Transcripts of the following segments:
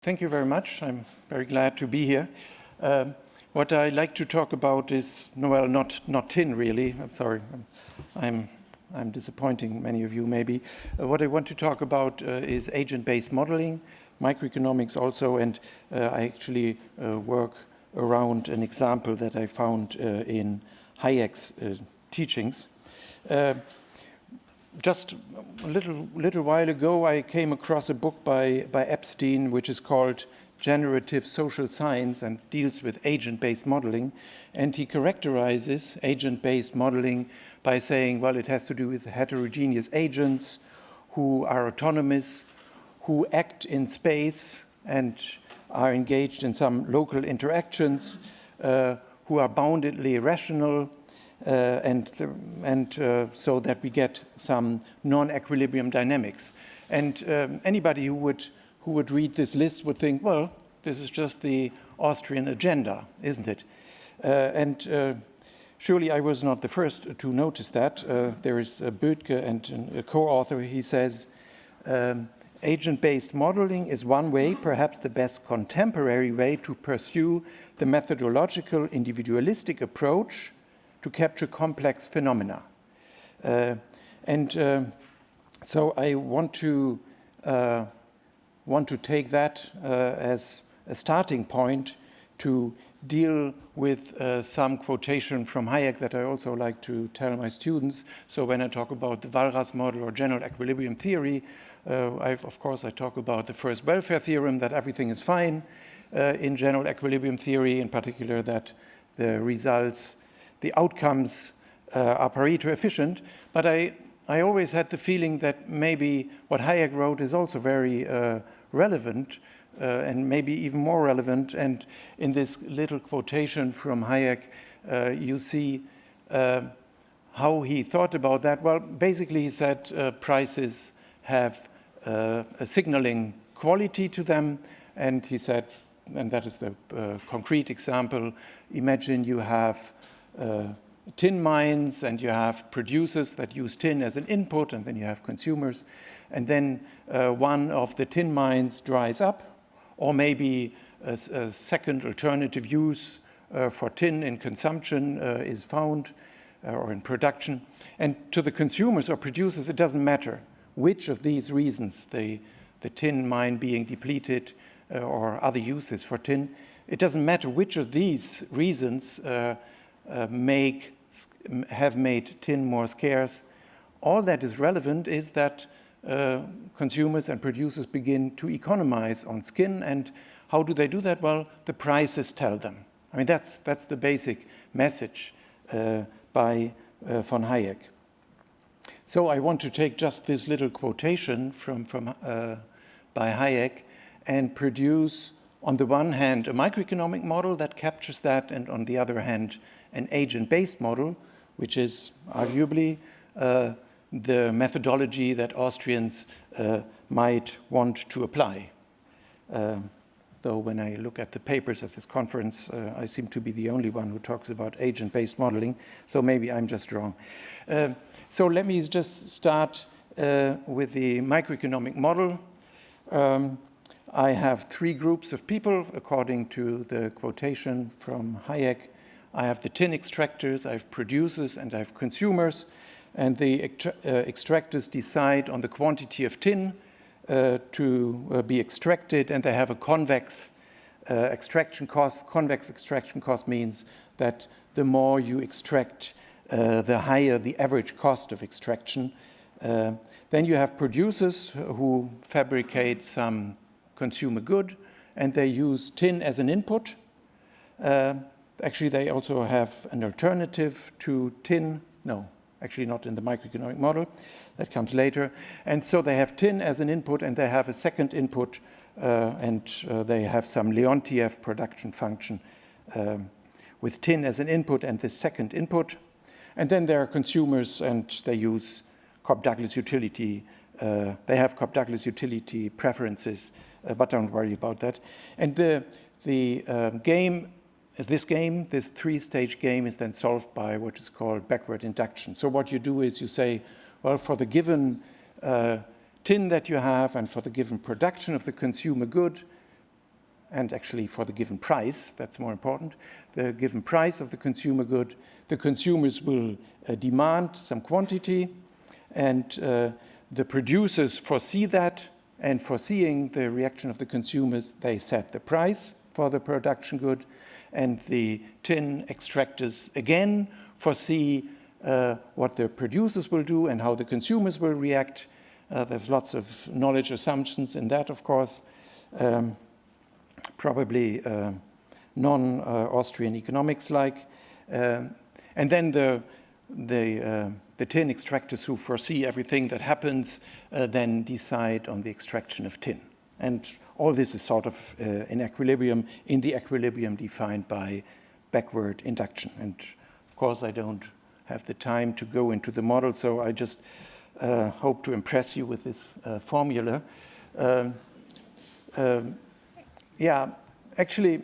Thank you very much. I'm very glad to be here. What I like to talk about is, well, not tin really. I'm sorry, I'm disappointing many of you maybe. What I want to talk about is agent-based modeling, microeconomics also, and I actually work around an example that I found in Hayek's teachings. Just a little while ago, I came across a book by Epstein, which is called Generative Social Science and deals with agent-based modeling. And he characterizes agent-based modeling by saying, well, it has to do with heterogeneous agents who are autonomous, who act in space and are engaged in some local interactions, who are boundedly rational, so that we get some non-equilibrium dynamics. And anybody who would read this list would think, well, this is just the Austrian agenda, isn't it? Surely I was not the first to notice that. There is Böttger and a co-author. He says, agent-based modeling is one way, perhaps the best contemporary way, to pursue the methodological individualistic approach to capture complex phenomena. So I want to take that as a starting point to deal with some quotation from Hayek that I also like to tell my students. So when I talk about the Walras model or general equilibrium theory, of course I talk about the first welfare theorem, that everything is fine in general equilibrium theory, in particular that the results, the outcomes are Pareto efficient, but I always had the feeling that maybe what Hayek wrote is also very relevant and maybe even more relevant. And in this little quotation from Hayek, you see how he thought about that. Well, basically he said prices have a signaling quality to them, and he said, and that is the concrete example, imagine you have tin mines and you have producers that use tin as an input, and then you have consumers, and then one of the tin mines dries up, or maybe a second alternative use for tin in consumption is found or in production. And to the consumers or producers, it doesn't matter which of these reasons, the tin mine being depleted or other uses for tin, it doesn't matter which of these reasons have made tin more scarce. All that is relevant is that consumers and producers begin to economize on skin. And how do they do that? Well, the prices tell them. I mean, that's the basic message by von Hayek. So I want to take just this little quotation by Hayek and produce, on the one hand, a microeconomic model that captures that, and on the other hand, an agent-based model, which is arguably the methodology that Austrians might want to apply. Though when I look at the papers at this conference, I seem to be the only one who talks about agent-based modeling, so maybe I'm just wrong. So let me just start with the microeconomic model. I have three groups of people, according to the quotation from Hayek. I have the tin extractors, I have producers, and I have consumers. And the extractors decide on the quantity of tin to be extracted, and they have a convex extraction cost. Convex extraction cost means that the more you extract, the higher the average cost of extraction. Then you have producers who fabricate some consumer good, and they use tin as an input. Actually, they also have an alternative to tin. No, actually not in the microeconomic model. That comes later. And so they have tin as an input, and they have a second input, and they have some Leontief production function with tin as an input and the second input. And then there are consumers, and they use Cobb-Douglas utility. They have Cobb-Douglas utility preferences, but don't worry about that. And this three-stage game is then solved by what is called backward induction. So what you do is you say, well, for the given tin that you have and for the given production of the consumer good, and actually for the given price, that's more important, the given price of the consumer good, the consumers will demand some quantity, and the producers foresee that, and foreseeing the reaction of the consumers, they set the price for the production good, and the tin extractors again foresee what the producers will do and how the consumers will react. There's lots of knowledge assumptions in that, of course. Probably non-Austrian economics like. And then the tin extractors who foresee everything that happens then decide on the extraction of tin. And all this is sort of in equilibrium, in the equilibrium defined by backward induction. And of course, I don't have the time to go into the model, so I just hope to impress you with this formula. Yeah, actually,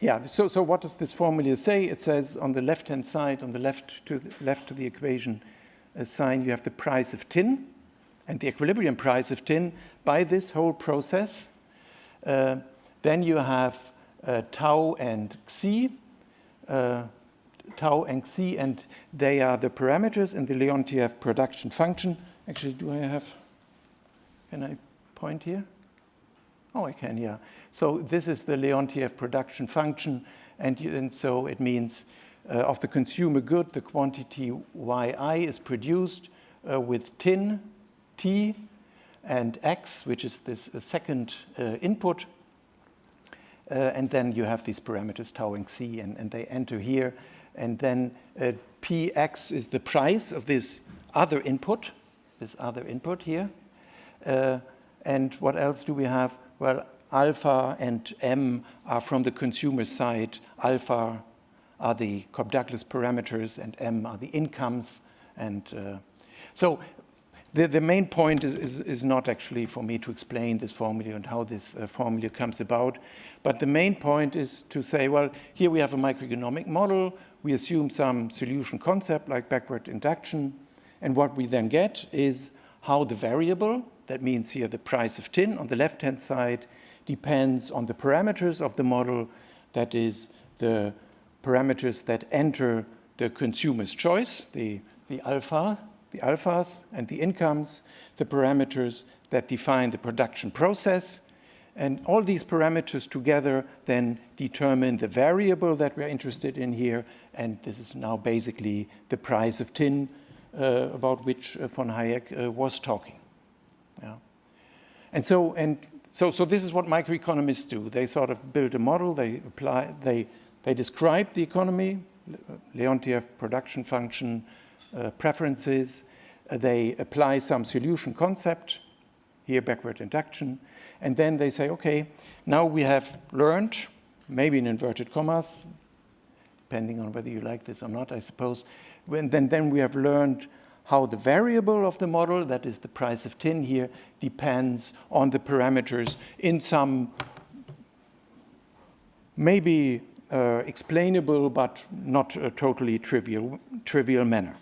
yeah, so what does this formula say? It says on the left-hand side, on the left to the equation sign, you have the price of tin and the equilibrium price of tin by this whole process. Then you have tau and xi, and they are the parameters in the Leontief production function. Actually, can I point here? Oh, I can, yeah. So this is the Leontief production function, and so it means of the consumer good, the quantity yi is produced with tin, t, and x, which is this second input. And then you have these parameters tau and xi, and they enter here. And then px is the price of this other input here. And what else do we have? Well, alpha and m are from the consumer side. Alpha are the Cobb-Douglas parameters, and m are the incomes. And so the main point is not actually for me to explain this formula and how this formula comes about. But the main point is to say, well, here we have a microeconomic model. We assume some solution concept like backward induction. And what we then get is how the variable, that means here the price of tin on the left-hand side, depends on the parameters of the model, that is the parameters that enter the consumer's choice, the alphas and the incomes, the parameters that define the production process. And all these parameters together then determine the variable that we're interested in here. And this is now basically the price of tin about which von Hayek was talking. Yeah. And so this is what microeconomists do. They sort of build a model, they describe the economy, Leontief production function, preferences, they apply some solution concept, here backward induction, and then they say, okay, now we have learned, maybe in inverted commas, depending on whether you like this or not, I suppose, then we have learned how the variable of the model, that is the price of tin here, depends on the parameters in some maybe explainable but not a totally trivial manner.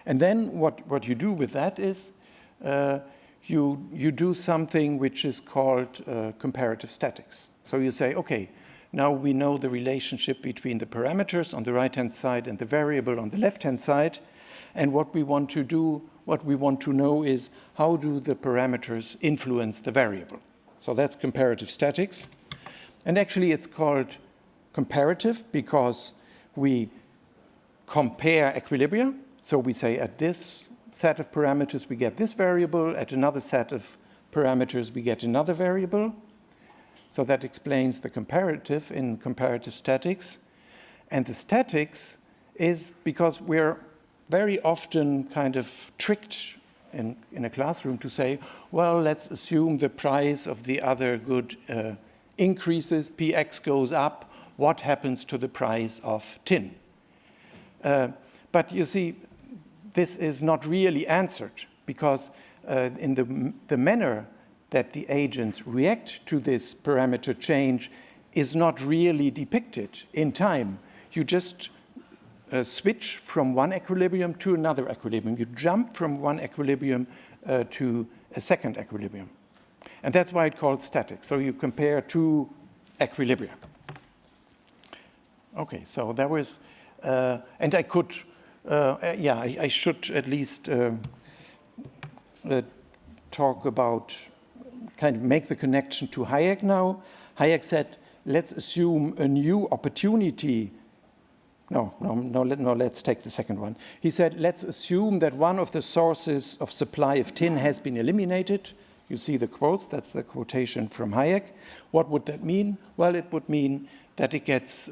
And then what you do with that is you do something which is called comparative statics. So you say, okay, now we know the relationship between the parameters on the right-hand side and the variable on the left-hand side. And what we want to do, what we want to know is how do the parameters influence the variable? So that's comparative statics. And actually it's called comparative because we compare equilibria. So we say at this set of parameters we get this variable, at another set of parameters we get another variable. So that explains the comparative in comparative statics. And the statics is because we're very often kind of tricked in a classroom to say, well, let's assume the price of the other good increases, px goes up, what happens to the price of tin? But you see, this is not really answered because in the manner that the agents react to this parameter change is not really depicted in time. You just switch from one equilibrium to another equilibrium. You jump from one equilibrium to a second equilibrium. And that's why it's called static. So you compare two equilibria. Okay, so that was, and I could, I should at least talk about, kind of make the connection to Hayek now. Hayek said, let's assume a new opportunity. No, let's take the second one. He said, let's assume that one of the sources of supply of tin has been eliminated. You see the quotes, that's the quotation from Hayek. What would that mean? Well, it would mean that it gets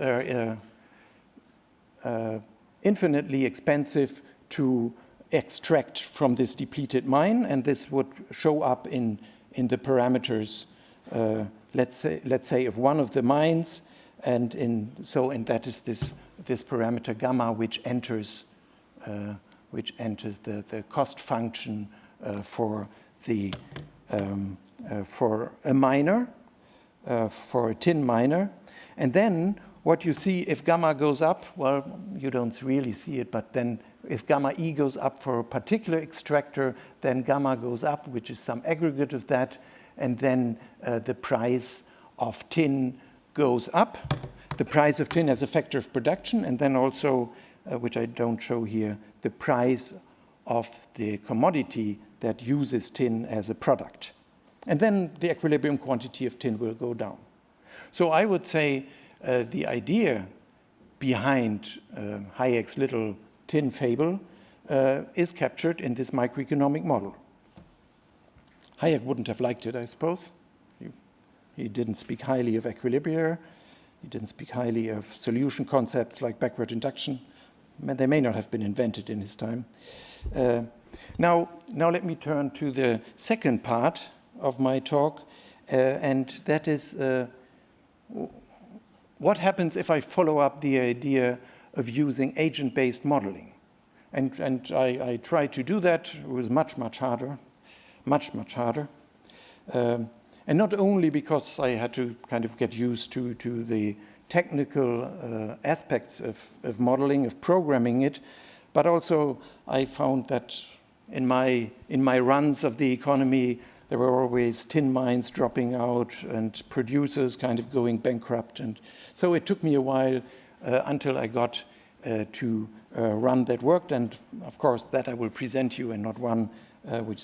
infinitely expensive to extract from this depleted mine, and this would show up in the parameters, let's say of one of the mines, and that is this parameter gamma, which enters the cost function for a miner, for a tin miner. And then what you see, if gamma goes up, well, you don't really see it, but then if gamma E goes up for a particular extractor, then gamma goes up, which is some aggregate of that, and then the price of tin goes up. The price of tin as a factor of production, and then also, which I don't show here, the price of the commodity that uses tin as a product. And then the equilibrium quantity of tin will go down. So I would say the idea behind Hayek's little tin fable is captured in this microeconomic model. Hayek wouldn't have liked it, I suppose. He didn't speak highly of equilibria. He didn't speak highly of solution concepts like backward induction. They may not have been invented in his time. Now let me turn to the second part of my talk, and that is what happens if I follow up the idea of using agent-based modeling. And I tried to do that. It was much harder, much harder. And not only because I had to kind of get used to the technical aspects of modeling, of programming it, but also I found that in my runs of the economy, there were always tin mines dropping out and producers kind of going bankrupt. And so it took me a while until I got to run that worked. And of course, that I will present you and not one which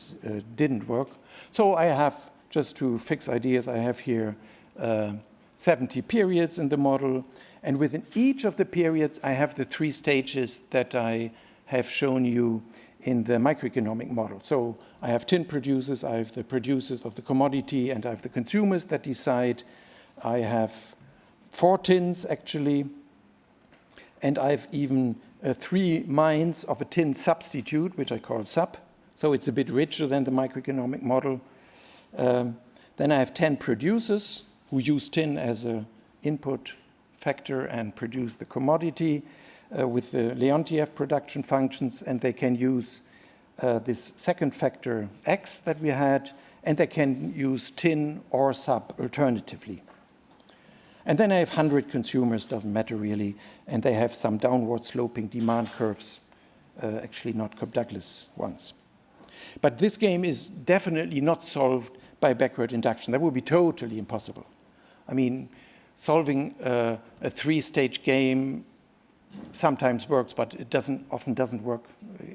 didn't work. So I have, just to fix ideas, I have here 70 periods in the model. And within each of the periods, I have the 3 stages that I have shown you in the microeconomic model. So I have tin producers, I have the producers of the commodity, and I have the consumers that decide. I have 4 tins, actually, and I have even 3 mines of a tin substitute, which I call sub. So it's a bit richer than the microeconomic model. Then I have 10 producers who use tin as an input factor and produce the commodity with the Leontief production functions, and they can use this second factor X that we had, and they can use tin or sub alternatively. And then I have 100 consumers, doesn't matter really, and they have some downward sloping demand curves, actually not Cobb-Douglas ones. But this game is definitely not solved by backward induction. That would be totally impossible. I mean, solving a 3-stage game sometimes works, but it often doesn't work.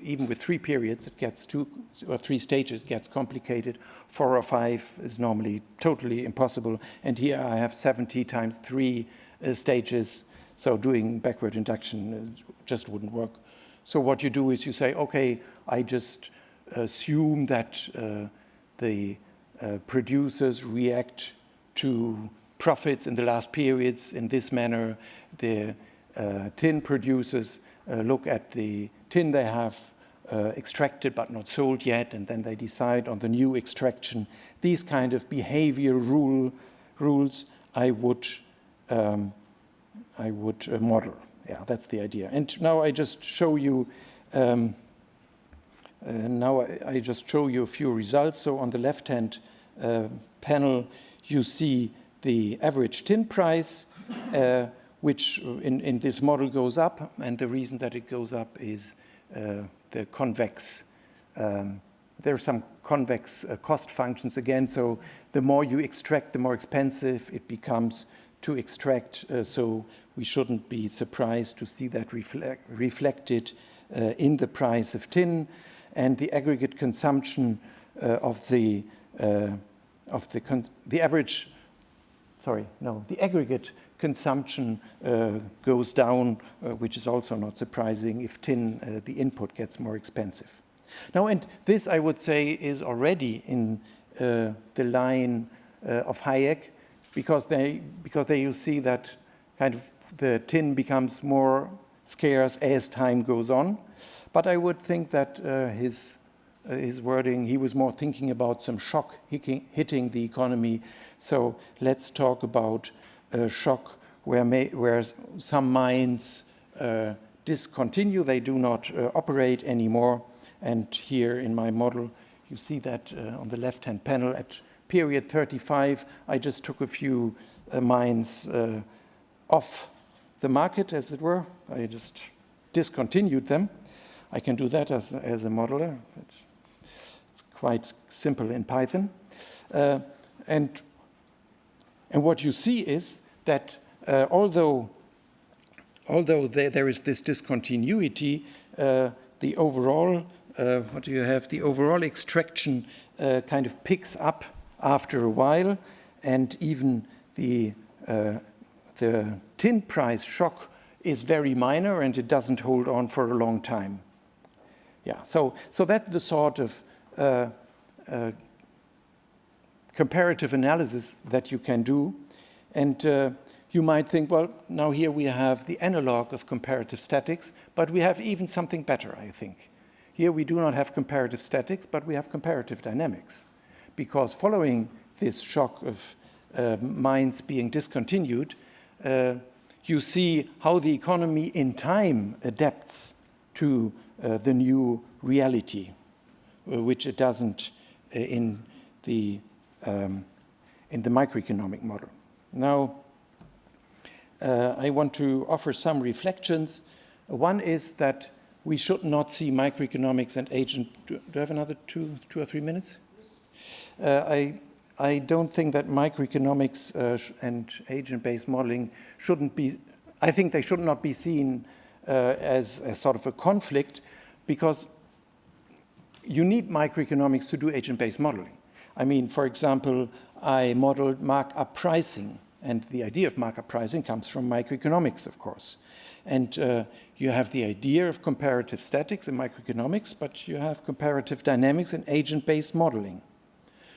Even with 3 periods, it gets 2 or 3 stages, it gets complicated. 4 or 5 is normally totally impossible. And here I have 70 times 3 stages, so doing backward induction just wouldn't work. So what you do is you say, okay, I just assume that the producers react to profits in the last periods in this manner. The tin producers look at the tin they have extracted but not sold yet, and then they decide on the new extraction. These kind of behavior rules I would model. Yeah, that's the idea. And now I just show you. I just show you a few results. So on the left-hand panel, you see the average tin price, which in this model goes up. And the reason that it goes up is the convex there are some convex cost functions again. So the more you extract, the more expensive it becomes to extract. So we shouldn't be surprised to see that reflected in the price of tin, and the aggregate consumption the aggregate consumption goes down, which is also not surprising if tin, the input, gets more expensive. Now, and this, I would say, is already in the line of Hayek, because there you see that kind of the tin becomes more scarce as time goes on. But I would think that his wording, he was more thinking about some shock hitting the economy. So let's talk about a shock where some mines discontinue, they do not operate anymore. And here in my model, you see that on the left-hand panel at period 35, I just took a few mines off the market, as it were. I just discontinued them. I can do that as a modeler. It's quite simple in Python. And what you see is that although there is this discontinuity, the overall, what do you have? The overall extraction kind of picks up after a while, and even the tin price shock is very minor, and it doesn't hold on for a long time. Yeah, so that's the sort of comparative analysis that you can do. And you might think, well, now here we have the analog of comparative statics, but we have even something better, I think. Here we do not have comparative statics, but we have comparative dynamics. Because following this shock of mines being discontinued, you see how the economy in time adapts to the new reality, which it doesn't in the microeconomic model. Now, I want to offer some reflections. One is that we should not see microeconomics and agent. Do I have another two or 3 minutes? I don't think that microeconomics and agent-based modeling shouldn't be. I think they should not be seen as sort of a conflict, because you need microeconomics to do agent-based modeling. I mean, for example, I modeled markup pricing, and the idea of markup pricing comes from microeconomics, of course. And you have the idea of comparative statics in microeconomics, but you have comparative dynamics in agent-based modeling.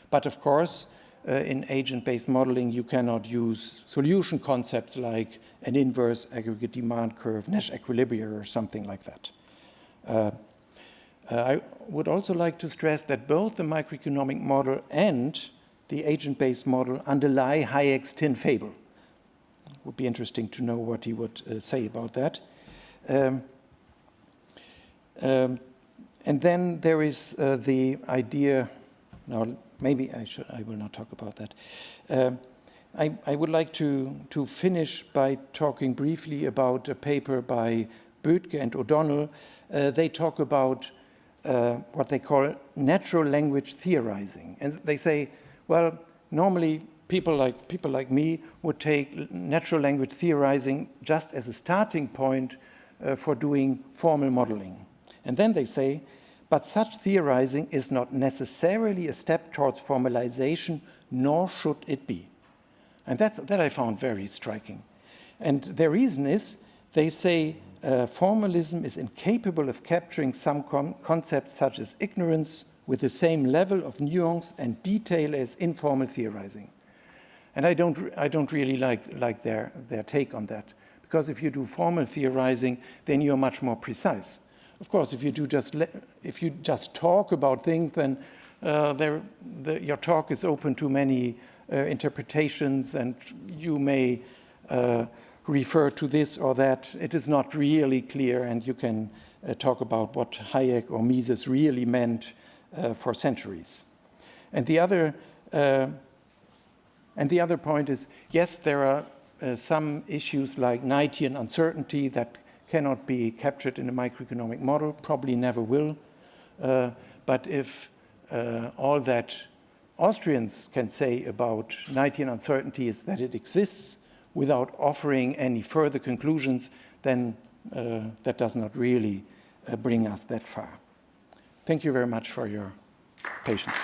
But of course, in agent-based modeling, you cannot use solution concepts like an inverse aggregate demand curve, Nash equilibria, or something like that. I would also like to stress that both the microeconomic model and the agent-based model underlie Hayek's tin fable. It would be interesting to know what he would say about that. And then there is the idea, now maybe I will not talk about that. I would like to finish by talking briefly about a paper by Böttger and O'Donnell. They talk about what they call natural language theorizing. And they say, well, normally people like me would take natural language theorizing just as a starting point for doing formal modeling. And then they say, but such theorizing is not necessarily a step towards formalization, nor should it be. And that I found very striking. And their reason is, they say formalism is incapable of capturing some concepts such as ignorance with the same level of nuance and detail as informal theorizing. And I don't really like their take on that, because if you do formal theorizing, then you're much more precise. Of course, if you just talk about things, then your talk is open to many interpretations, and you may refer to this or that. It is not really clear, and you can talk about what Hayek or Mises really meant for centuries. And the other point is, yes, there are some issues like Knightian uncertainty that cannot be captured in a microeconomic model, probably never will. But if all that Austrians can say about Knightian uncertainty is that it exists without offering any further conclusions, then that does not really bring us that far. Thank you very much for your patience.